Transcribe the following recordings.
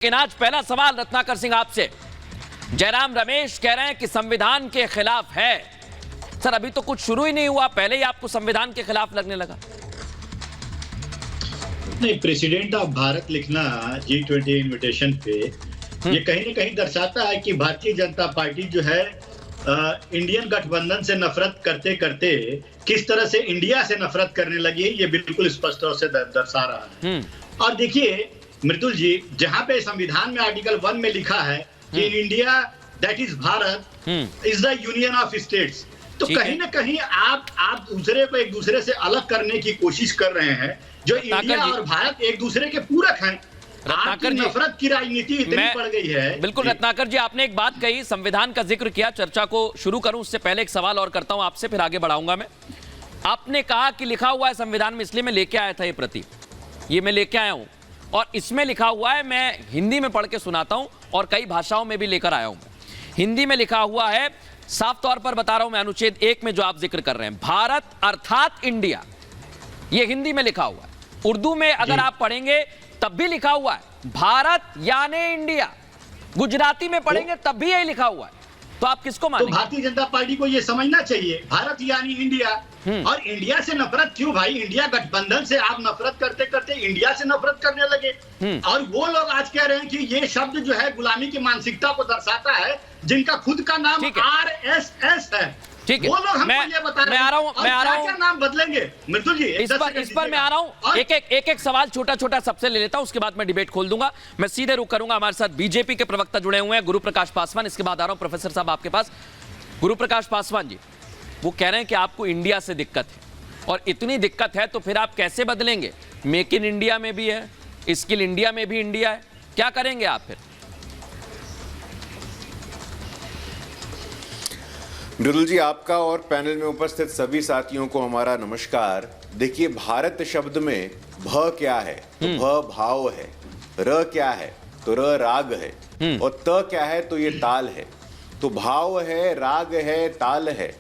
लेकिन आज पहला सवाल रत्नाकर सिंह आपसे। जयराम रमेश कह रहे हैं कि संविधान के खिलाफ है। सर अभी तो कुछ शुरू ही नहीं हुआ, पहले ही आपको संविधान के खिलाफ लगने लगा। नहीं, प्रेसिडेंट ऑफ भारत लिखना G20 इनविटेशन पे ये कहीं ना कहीं दर्शाता है कि भारतीय जनता पार्टी जो है इंडियन गठबंधन से नफरत करते करते किस तरह से इंडिया से नफरत करने लगी है, ये बिल्कुल स्पष्ट रूप से दर्शा रहा है। और देखिए मृदुल जी, जहां पे संविधान में आर्टिकल 1 में लिखा है कि India that is Bharat is the union of states, तो कहीं ना कहीं आप दूसरे को एक दूसरे से अलग करने की कोशिश कर रहे हैं। जो इंडिया और भारत एक दूसरे के पूरक हैं। आपकी नफरत की राजनीति इतनी बढ़ गई है। बिल्कुल रत्नाकर जी, आपने एक बात कही, संविधान का जिक्र किया, चर्चा को शुरू करूं उससे पहले एक सवाल और करता हूं आपसे, फिर आगे बढ़ाऊंगा मैं। आपने कहा कि लिखा हुआ है संविधान में, इसलिए मैं लेके आया था ये प्रति, ये मैं लेके आया हूं और इसमें लिखा हुआ है, मैं हिंदी में पढ़ के सुनाता हूं और कई भाषाओं में भी लेकर आया हूं। हिंदी में लिखा हुआ है, साफ तौर पर बता रहा हूं मैं, अनुच्छेद 1 में जो आप जिक्र कर रहे हैं, भारत अर्थात इंडिया, ये हिंदी में लिखा हुआ है। उर्दू में अगर आप पढ़ेंगे तब भी लिखा हुआ है भारत यानी इंडिया। गुजराती में पढ़ेंगे तब भी यही लिखा हुआ है। तो आप किसको मानेंगे? तो भारतीय जनता पार्टी को यह समझना चाहिए, भारत यानी इंडिया। और इंडिया से नफरत क्यों भाई? इंडिया गठबंधन से आप नफरत करते करते इंडिया से नफरत करने लगे। और वो लोग आज कह रहे हैं कि ये शब्द जो है गुलामी की मानसिकता को दर्शाता है, जिनका खुद का नाम RSS है। ठीक है, वो लोग हमको ये बता रहे हैं। मैं आ रहा हूं, क्या नाम बदलेंगे मृदुल जी? इस पर मैं आ रहा हूं। एक सवाल छोटा छोटा सबसे ले लेता हूं, उसके बाद मैं डिबेट खोल दूंगा। मैं सीधे रुक करूंगा, हमारे साथ बीजेपी के प्रवक्ता जुड़े हुए हैं, गुरु प्रकाश पासवान। इसके बाद आ रहा हूं प्रोफेसर साहब आपके पास। गुरु प्रकाश पासवान जी, वो कह रहे हैं कि आपको इंडिया से दिक्कत है, और इतनी दिक्कत है तो फिर आप कैसे बदलेंगे? मेक इन इंडिया में भी है, स्किल इंडिया में भी इंडिया है, क्या करेंगे आप फिर? मृदुल जी, आपका और पैनल में उपस्थित सभी साथियों को हमारा नमस्कार। देखिए, भारत शब्द में भ क्या है तो भ भाव है, र क्या है तो र राग है, और त क्या है तो ये ताल है। तो भाव है, राग है, ताल है,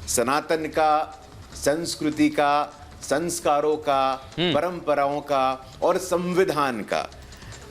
सनातन का, संस्कृति का, संस्कारों का, परंपराओं का और संविधान का।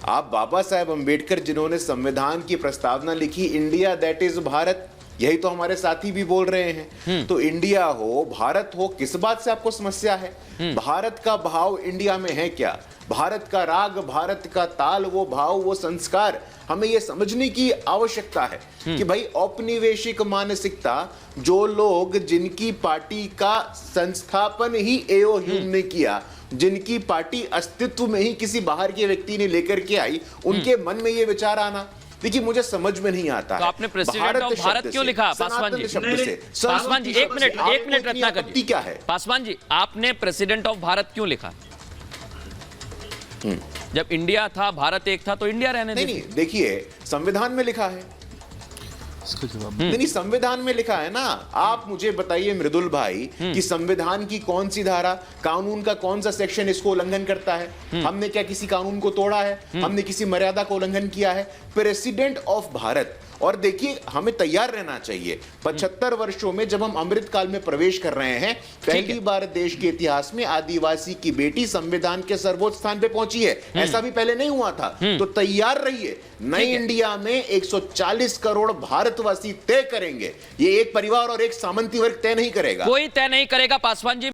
आप बाबा साहेब अंबेडकर जिन्होंने संविधान की प्रस्तावना लिखी, इंडिया दैट इज भारत, यही तो हमारे साथी भी बोल रहे हैं। तो इंडिया हो, भारत हो, किस बात से आपको समस्या है? भारत का भाव इंडिया में है क्या? भारत का राग, भारत का ताल, वो भाव, वो संस्कार, हमें ये समझने की आवश्यकता है कि भाई औपनिवेशिक मानसिकता, जो लोग जिनकी पार्टी का संस्थापन ही एओ ह्यूम ने किया, जिनकी पार्टी अस्तित्व में ही किसी बाहर के व्यक्ति ने लेकर के आई, उनके मन में ये विचार आना, देखिए मुझे समझ में नहीं आता। तो आपने प्रेसिडेंट ऑफ भारत क्यों लिखा? पासवान जी, पासवान जी, एक मिनट रत्नाकर जी, क्या है पासवान जी, आपने प्रेसिडेंट ऑफ भारत क्यों लिखा? जब इंडिया था, भारत एक था, तो इंडिया रहने नहीं, देखिए संविधान में लिखा है। नहीं, संविधान में लिखा है ना। आप मुझे बताइए मृदुल भाई कि संविधान की कौन सी धारा, कानून का कौन सा सेक्शन इसको उल्लंघन करता है? हमने क्या किसी कानून को तोड़ा है? हमने किसी मर्यादा को उल्लंघन किया है? President of Bharat. और देखिए, हमें तैयार रहना चाहिए। 75 वर्षों में जब हम अमृत काल में प्रवेश कर रहे हैं, पहली बार देश के इतिहास में आदिवासी की बेटी संविधान के सर्वोच्च स्थान पे पहुंची है। ऐसा भी पहले नहीं हुआ था। तो तैयार रहिए, नई इंडिया में 140 करोड़ भारतवासी तय करेंगे। ये एक परिवार और एक सामंती वर्ग तय नहीं करेगा, कोई तय नहीं करेगा। पासवान जी